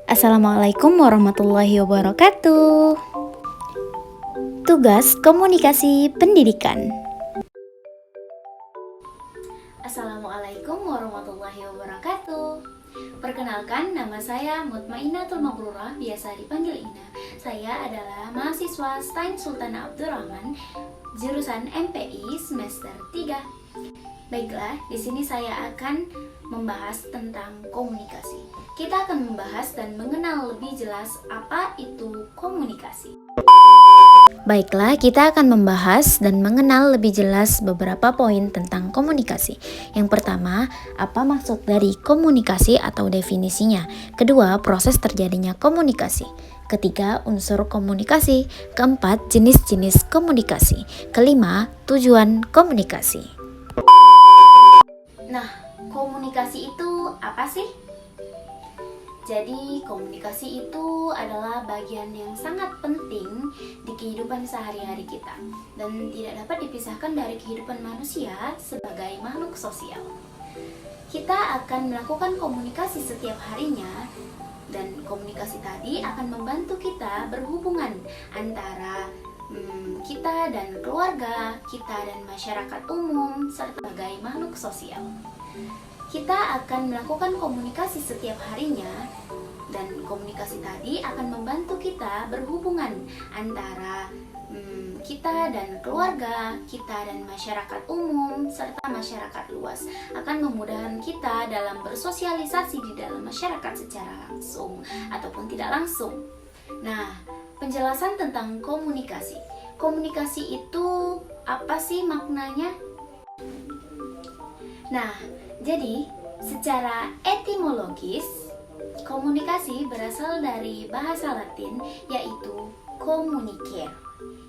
Assalamualaikum warahmatullahi wabarakatuh. Tugas komunikasi pendidikan. Assalamualaikum warahmatullahi wabarakatuh. Perkenalkan, nama saya Mutmainatul Mabrurah, biasa dipanggil Ina. Saya adalah mahasiswa Stain Sultan Abdurrahman, jurusan MPI semester 3. Baiklah, di sini saya akan membahas tentang komunikasi. Kita akan membahas dan mengenal lebih jelas apa itu komunikasi. Baiklah, kita akan membahas dan mengenal lebih jelas beberapa poin tentang komunikasi. Yang pertama, apa maksud dari komunikasi atau definisinya? Kedua, proses terjadinya komunikasi. Ketiga, unsur komunikasi. Keempat, jenis-jenis komunikasi. Kelima, tujuan komunikasi. Nah, komunikasi itu apa sih? Jadi, komunikasi itu adalah bagian yang sangat penting di kehidupan sehari-hari kita dan tidak dapat dipisahkan dari kehidupan manusia sebagai makhluk sosial. Kita akan melakukan komunikasi setiap harinya dan komunikasi tadi akan membantu kita berhubungan antara kita dan keluarga, kita dan masyarakat umum, serta sebagai makhluk sosial. Kita akan melakukan komunikasi setiap harinya dan komunikasi tadi akan membantu kita berhubungan antara kita dan keluarga, kita dan masyarakat umum, serta masyarakat luas, akan memudahkan kita dalam bersosialisasi di dalam masyarakat secara langsung ataupun tidak langsung. Nah, penjelasan tentang komunikasi. Komunikasi itu apa sih maknanya? Nah, jadi secara etimologis, komunikasi berasal dari bahasa Latin yaitu communicare,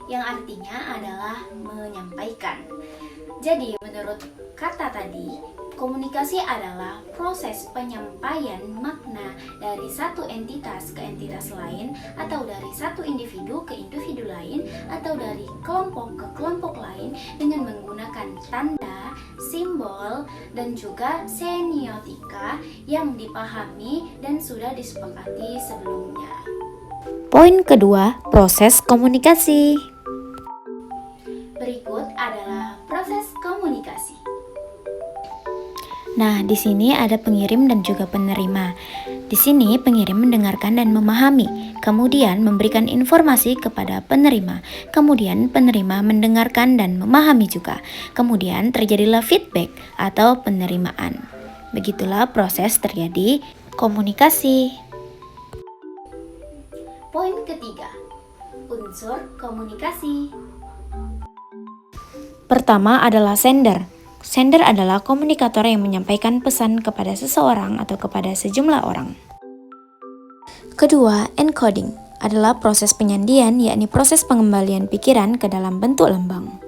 yang artinya adalah menyampaikan. Jadi, menurut kata tadi, komunikasi adalah proses penyampaian makna dari satu entitas ke entitas lain, atau dari satu individu ke individu lain, atau dari kelompok ke kelompok lain dengan menggunakan tanda, simbol, dan juga semiotika yang dipahami dan sudah disepakati sebelumnya. Poin kedua, proses komunikasi. Berikut adalah proses komunikasi. Nah, di sini ada pengirim dan juga penerima. Di sini pengirim mendengarkan dan memahami, kemudian memberikan informasi kepada penerima. Kemudian penerima mendengarkan dan memahami juga. Kemudian terjadilah feedback atau penerimaan. Begitulah proses terjadi komunikasi. Poin ketiga, unsur komunikasi. Pertama adalah sender. Sender adalah komunikator yang menyampaikan pesan kepada seseorang atau kepada sejumlah orang. Kedua, encoding adalah proses penyandian, yakni proses pengembalian pikiran ke dalam bentuk lambang.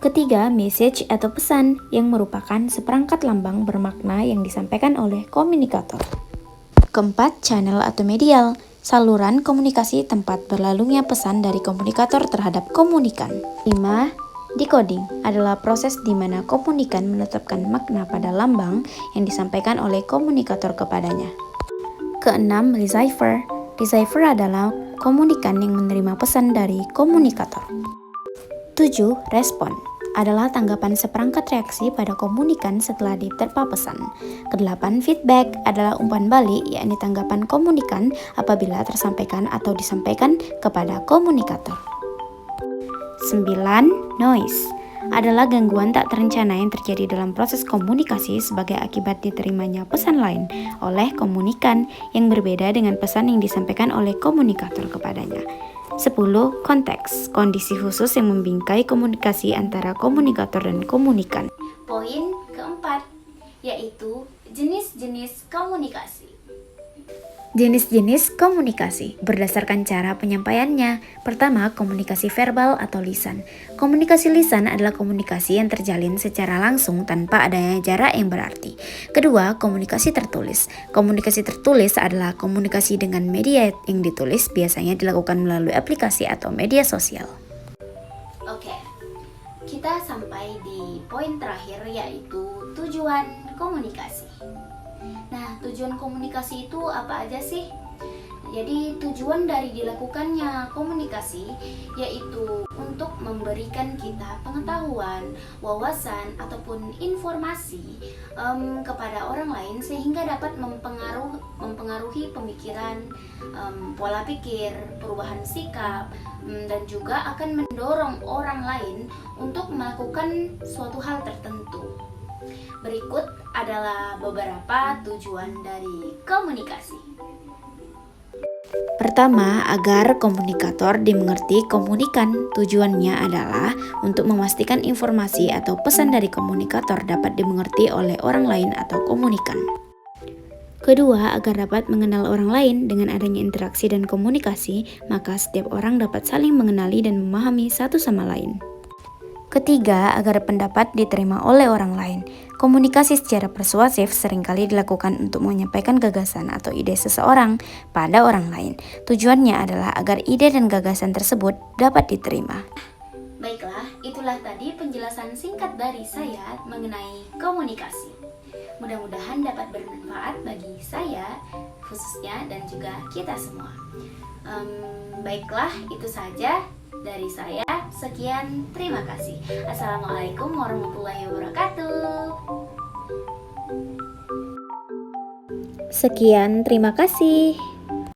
Ketiga, message atau pesan yang merupakan seperangkat lambang bermakna yang disampaikan oleh komunikator. Keempat, channel atau medial, saluran komunikasi tempat berlalunya pesan dari komunikator terhadap komunikan. 5. Decoding adalah proses di mana komunikan menetapkan makna pada lambang yang disampaikan oleh komunikator kepadanya. Keenam, receiver. Receiver adalah komunikan yang menerima pesan dari komunikator. 7. Respon adalah tanggapan seperangkat reaksi pada komunikan setelah diterpa pesan. Kedelapan, feedback adalah umpan balik, yakni tanggapan komunikan apabila tersampaikan atau disampaikan kepada komunikator. 9. Noise adalah gangguan tak terencana yang terjadi dalam proses komunikasi sebagai akibat diterimanya pesan lain oleh komunikan yang berbeda dengan pesan yang disampaikan oleh komunikator kepadanya. 10. Konteks, kondisi khusus yang membingkai komunikasi antara komunikator dan komunikan. Poin keempat, yaitu jenis-jenis komunikasi. Jenis-jenis komunikasi berdasarkan cara penyampaiannya. Pertama, komunikasi verbal atau lisan. Komunikasi lisan adalah komunikasi yang terjalin secara langsung tanpa adanya jarak yang berarti. Kedua, komunikasi tertulis. Komunikasi tertulis adalah komunikasi dengan media yang ditulis, biasanya dilakukan melalui aplikasi atau media sosial. Oke, kita sampai di poin terakhir, yaitu tujuan komunikasi. Nah, tujuan komunikasi itu apa aja sih? Jadi tujuan dari dilakukannya komunikasi yaitu untuk memberikan kita pengetahuan, wawasan ataupun informasi kepada orang lain sehingga dapat mempengaruhi pemikiran, pola pikir, perubahan sikap, dan juga akan mendorong orang lain untuk melakukan suatu hal tertentu. Berikut adalah beberapa tujuan dari komunikasi. Pertama, agar komunikator dimengerti komunikan. Tujuannya adalah untuk memastikan informasi atau pesan dari komunikator dapat dimengerti oleh orang lain atau komunikan. Kedua, agar dapat mengenal orang lain. Dengan adanya interaksi dan komunikasi, maka setiap orang dapat saling mengenali dan memahami satu sama lain. Ketiga, agar pendapat diterima oleh orang lain. Komunikasi secara persuasif seringkali dilakukan untuk menyampaikan gagasan atau ide seseorang pada orang lain. Tujuannya adalah agar ide dan gagasan tersebut dapat diterima. Baiklah, itulah tadi penjelasan singkat dari saya mengenai komunikasi. Mudah-mudahan dapat bermanfaat bagi saya khususnya dan juga kita semua. Baiklah, itu saja dari saya. Sekian, terima kasih. Assalamualaikum warahmatullahi wabarakatuh. Sekian, terima kasih.